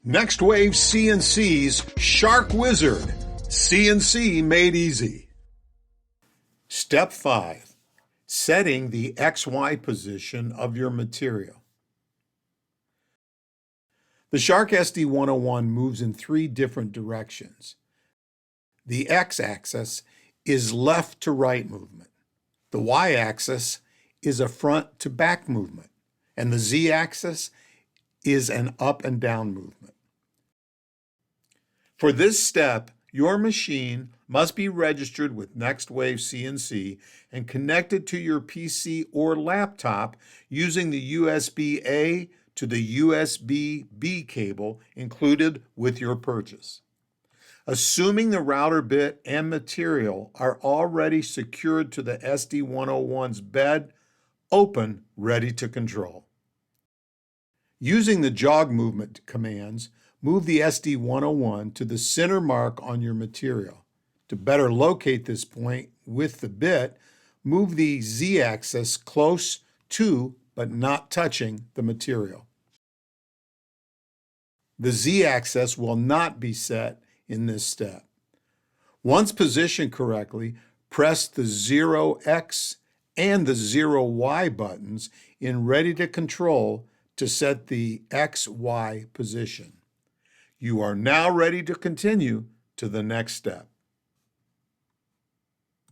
Next Wave CNC's Shark Wizard. CNC made easy. Step 5. Setting the XY position of your material. The Shark SD101 moves in 3 different directions. The x-axis is left to right movement. The y-axis is a front to back movement. And the z-axis is an up and down movement. For this step, your machine must be registered with Next Wave CNC and connected to your PC or laptop using the USB-A to the USB-B cable included with your purchase. Assuming the router bit and material are already secured to the SD101's bed, open, ready to control. Using the jog movement commands, move the SD101 to the center mark on your material. To better locate this point with the bit, move the Z-axis close to but not touching the material. The Z-axis will not be set in this step. Once positioned correctly, press the 0X and the 0Y buttons in Ready to Control to set the XY position. You are now ready to continue to the next step.